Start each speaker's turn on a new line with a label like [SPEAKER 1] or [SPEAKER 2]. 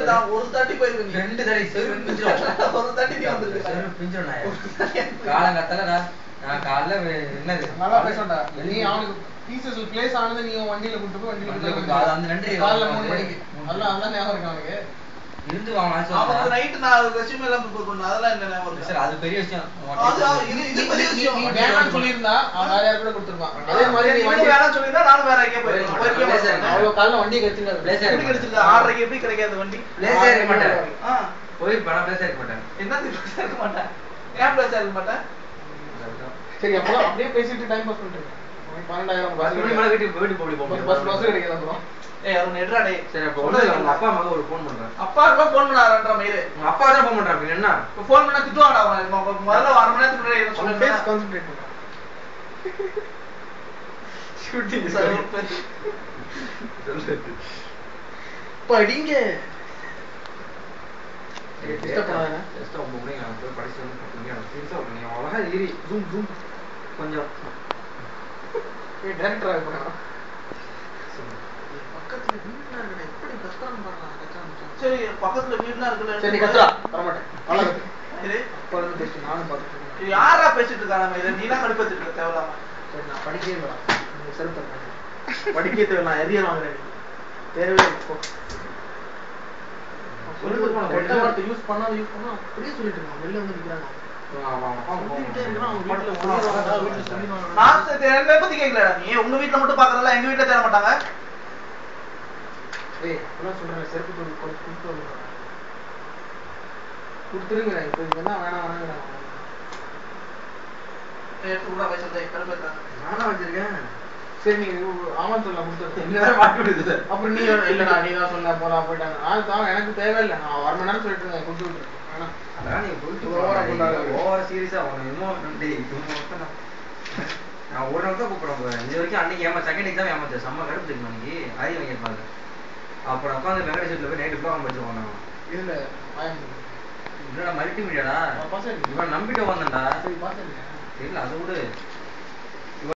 [SPEAKER 1] நான் ஒரு தாட்டி போயிருக்கேன்.
[SPEAKER 2] 2 தடவை செருப்பு பிஞ்சிரும்.
[SPEAKER 1] ஒரு தாட்டி நீ வந்து
[SPEAKER 2] செருப்பு பிஞ்சிரும் நான். காலங்கத்தலடா நான் காலைல என்னது
[SPEAKER 3] நல்லா பேசண்டா. நீ அவனுக்கு பீசஸ் பிளேஸ் ஆனது நீ வண்டியில கூட்டி போய் வண்டியில
[SPEAKER 2] அந்த 2
[SPEAKER 3] காலைல 3 மணிக்கு அதான் ஞாபகம் இருக்கு அவனுக்கு.
[SPEAKER 2] இருந்து வாங்க
[SPEAKER 1] அவனுக்கு நைட் நான் ரெஸ்யூம் எல்லாம் ப்ரிப்பேர் பண்ணேன். அதெல்லாம் என்ன ஞாபகம் இருக்கு
[SPEAKER 2] சார்? அது பெரிய விஷயம்.
[SPEAKER 1] இது பெரிய விஷயம்.
[SPEAKER 3] நீ வேணாம்னு சொல்லியிருந்தா அவன் வேற யாரும் கூட கொடுத்துருப்பான். அதே மாதிரி நீ
[SPEAKER 1] வண்டி வேணாம்னு சொல்லியிருந்தா நானும் வேற எங்கேயே போயிருக்கேன்.
[SPEAKER 3] அவ்வளோ காலைல வண்டியை கிடைச்சிருக்காது.
[SPEAKER 1] எப்படி கிடைச்சிருக்கா? 6:30 எப்படி கிடைக்காது வண்டி?
[SPEAKER 2] பிளேஸே இருக்க மாட்டேன். போயிருப்பேன், பிளேஸே இருக்க மாட்டேன்.
[SPEAKER 1] என்னது பிளேஸே இருக்க மாட்டேன்? ஏன் பிளேஸே இருக்க மாட்டேன்?
[SPEAKER 3] சரி அப்போ அப்படியே பேசிட்டு டைம் பாஸ் பண்ணிட்டு 12,000
[SPEAKER 2] வீட்டுக்கு போய்
[SPEAKER 3] பஸ் கிடைக்காது. அப்புறம்
[SPEAKER 1] அவன் எடுறா டேய்.
[SPEAKER 2] சரி அப்போ உங்க அப்பா அம்மாக்கு ஒரு ஃபோன் பண்றேன்.
[SPEAKER 1] அப்பாக்கு ஃபோன் பண்ணாரன்ற மயிரு.
[SPEAKER 2] உங்க அப்பா தான் ஃபோன் பண்றாங்க. என்ன
[SPEAKER 1] ஃபோன் பண்ணா திட்டுவாங்கடா அவன். முதல்ல 1 மணி நேரத்துக்கு முன்னாடி
[SPEAKER 3] அவன்
[SPEAKER 1] சொல்லுங்க.
[SPEAKER 3] ஃபேஸ் கான்சென்ட்ரேட் பண்ணு.
[SPEAKER 1] ஷூட்டிங் சார் படிங்க.
[SPEAKER 3] டிஸ்டர்ப் பண்ணாதே.
[SPEAKER 2] ஜஸ்ட் ரொம்ப முடியும். நான் போய் படிச்சு வந்து கத்துங்க. சீரியஸா நீ அழகா ஏறி ஜூம் கொஞ்சம்
[SPEAKER 3] டைரக்டர் ஆக போறான்.
[SPEAKER 1] பக்கத்துல வீட்ல இருக்கற எப்படி கஷ்டம் பாருங்க. சரி பக்கத்துல வீட்ல இருக்கல.
[SPEAKER 3] சரி கத்துறா வர மாட்டேன். அவ்வளவு
[SPEAKER 1] இது
[SPEAKER 3] அப்ப வந்து பேசி நானும் பாத்துட்டேன்.
[SPEAKER 1] யாரா பேசிட்டு இருக்கானே இத நீனா கடுப்பேத்திட்டு இருக்க தேவலாம.
[SPEAKER 3] சரி நான் படிக்கவே இல்லடா. நீ செல்ஃப் பண்ணு. படிக்கவே தேவை. நான் எரியர் வாங்குறேன். தேவையே போ. சொல்லுங்க போன கெட்ட வார்த்தை யூஸ் பண்ணா அப்படியே சொல்லிட்டு இருக்கான். வெளிய வந்து நிக்கிறாங்க. சொல்லிட்டே இருக்கான். அவங்க வீட்ல சொல்லிடுவாங்க. வீட்ல சொல்லிடுவாங்க.
[SPEAKER 1] நான் என்ன பத்தி கேக்கலடா நீ. உங்க வீட்ல மட்டும் பாக்குறல, எங்க வீட்ல தேட மாட்டாங்க.
[SPEAKER 3] டேய் நான் சொல்றேன் செருப்பு கொடுத்து கொடுத்துருங்க. இப்போ என்ன வேணாங்கடா.
[SPEAKER 1] எடுத்து கூட பைசா தே கடுப்பேத்தா.
[SPEAKER 2] நானா வச்சிருக்கேன்.
[SPEAKER 3] சரி நீ ஆமான்னு சொல்ல கொடுத்து
[SPEAKER 2] என்ன வேற மாட்டி விடுது.
[SPEAKER 3] அப்புறம் நீ இல்லடா நீ தான் சொன்ன போலாம் போயிட்டாங்க. நான் எனக்கு தேவையில்லை. நான் 1 மணி நேரம் சொல்லிட்டு இருந்தேன். கொடுத்து விட்டுருக்கேன். வேணாம்
[SPEAKER 2] அதான் நீ போயிட்டு ஓவரா சீரியஸா நான் ஒரு நாள் தான் கூப்பிடுறேன். இது வரைக்கும் அன்னைக்கு செகண்ட் எக்ஸாம் ஏமாத்தேன். செம்ம கடுப்பு தெரியுமா அன்னைக்கு ஆதி வாங்கியிருப்பாங்க. அப்புறம் உட்காந்து வெங்கடேஸ்வரத்தில் போய் நைட்டு ப்ரோக்ராம் படிச்சுருவோம். நான்
[SPEAKER 3] இதுல
[SPEAKER 2] என்னடா மல்டிமீடியாடா இவன் நம்பிட்டு வந்தேன்டா.
[SPEAKER 3] சரி பார்த்தேன்.
[SPEAKER 2] தெரியல அதை விடு.